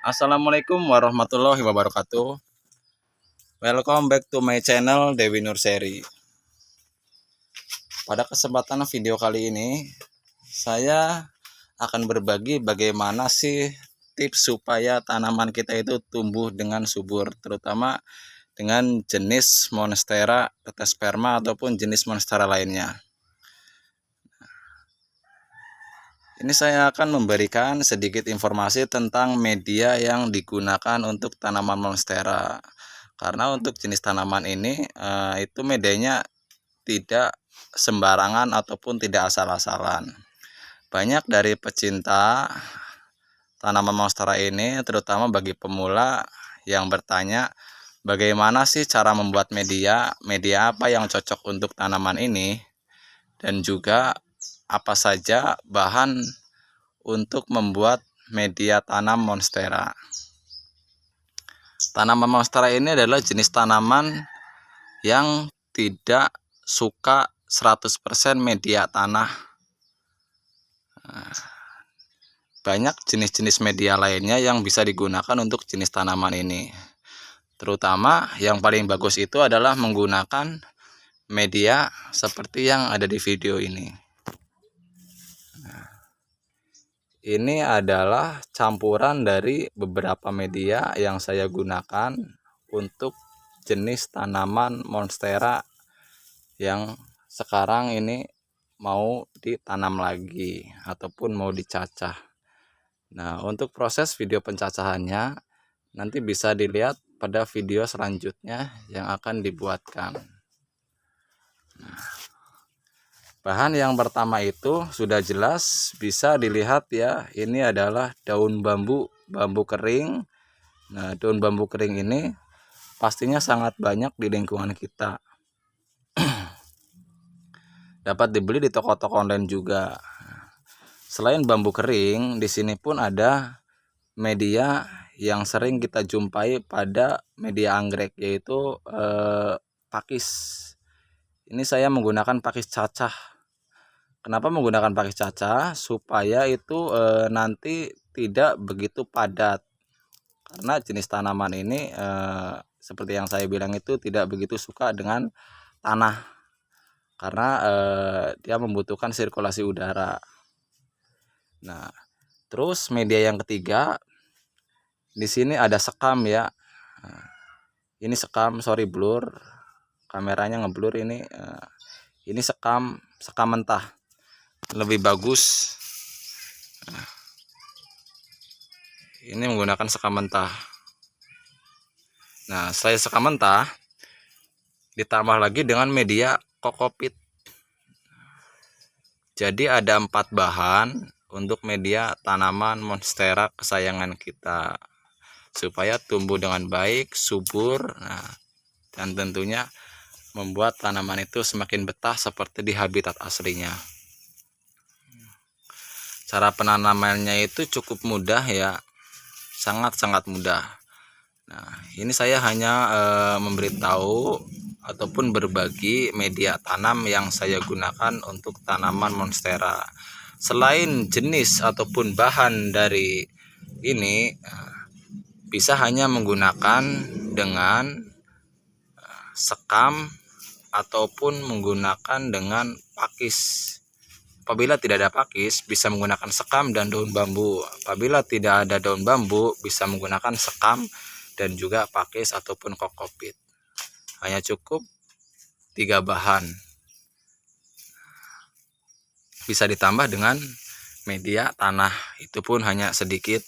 Assalamualaikum warahmatullahi wabarakatuh. Welcome back to my channel Dewi Nurseri. Pada kesempatan video kali ini, saya akan berbagi bagaimana sih tips supaya tanaman kita itu tumbuh dengan subur, terutama dengan jenis Monstera Tetesperma ataupun jenis Monstera lainnya. Ini saya akan memberikan sedikit informasi tentang media yang digunakan untuk tanaman monstera. Karena untuk jenis tanaman ini itu medianya tidak sembarangan ataupun tidak asal-asalan. Banyak dari pecinta tanaman monstera ini, terutama bagi pemula yang bertanya, bagaimana sih cara membuat media apa yang cocok untuk tanaman ini, dan juga apa saja bahan untuk membuat media tanam monstera. Tanaman monstera ini adalah jenis tanaman yang tidak suka 100% media tanah. Banyak jenis-jenis media lainnya yang bisa digunakan untuk jenis tanaman ini. Terutama yang paling bagus itu adalah menggunakan media seperti yang ada di video ini. Ini adalah campuran dari beberapa media yang saya gunakan untuk jenis tanaman monstera yang sekarang ini mau ditanam lagi ataupun mau dicacah. Nah, untuk proses video pencacahannya nanti bisa dilihat pada video selanjutnya yang akan dibuatkan. Nah, bahan yang pertama itu sudah jelas bisa dilihat ya, ini adalah daun bambu kering. Nah, daun bambu kering ini pastinya sangat banyak di lingkungan kita. Dapat dibeli di toko-toko online juga. Selain bambu kering, di sini pun ada media yang sering kita jumpai pada media anggrek, yaitu pakis. Ini saya menggunakan pakis cacah. Kenapa menggunakan pakis cacah? Supaya itu nanti tidak begitu padat. Karena jenis tanaman ini seperti yang saya bilang itu tidak begitu suka dengan tanah. Karena dia membutuhkan sirkulasi udara. Nah, terus media yang ketiga, di sini ada sekam ya. Nah, ini sekam, sorry blur, kameranya ngeblur ini. Ini sekam mentah, lebih bagus. Nah, ini menggunakan sekam mentah. Nah, setelah sekam mentah, ditambah lagi dengan media kokopit. Jadi ada 4 bahan untuk media tanaman monstera kesayangan kita supaya tumbuh dengan baik, subur, dan tentunya membuat tanaman itu semakin betah seperti di habitat aslinya. Cara penanamannya itu cukup mudah ya, sangat-sangat mudah. Nah, ini saya hanya memberitahu ataupun berbagi media tanam yang saya gunakan untuk tanaman monstera. Selain jenis ataupun bahan dari ini, bisa hanya menggunakan dengan sekam ataupun menggunakan dengan pakis. Apabila tidak ada pakis, bisa menggunakan sekam dan daun bambu. Apabila tidak ada daun bambu, bisa menggunakan sekam dan juga pakis ataupun kokopit. Hanya cukup 3 bahan. Bisa ditambah dengan media tanah, itu pun hanya sedikit.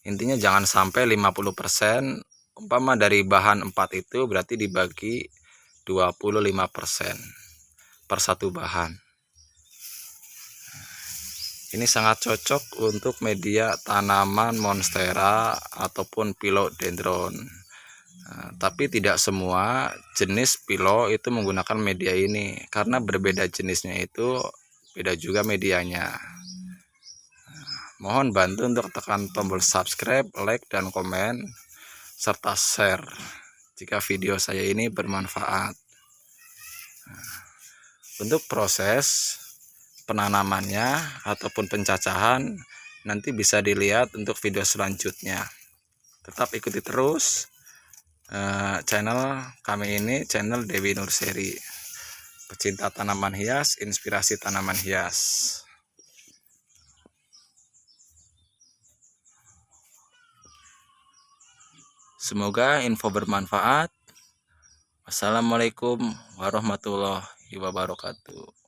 Intinya jangan sampai 50%. Umpama dari bahan 4 itu berarti dibagi 25% per satu bahan. Ini sangat cocok untuk media tanaman monstera ataupun philodendron. Tapi tidak semua jenis philo itu menggunakan media ini, karena berbeda jenisnya itu beda juga medianya. Mohon bantu untuk tekan tombol subscribe, like, dan komen, serta share jika video saya ini bermanfaat. Untuk proses penanamannya ataupun pencacahan nanti bisa dilihat untuk video selanjutnya. Tetap ikuti terus channel kami ini, channel Dewi Nurseri, pecinta tanaman hias, inspirasi tanaman hias. Semoga info bermanfaat. Wassalamualaikum warahmatullahi wabarakatuh.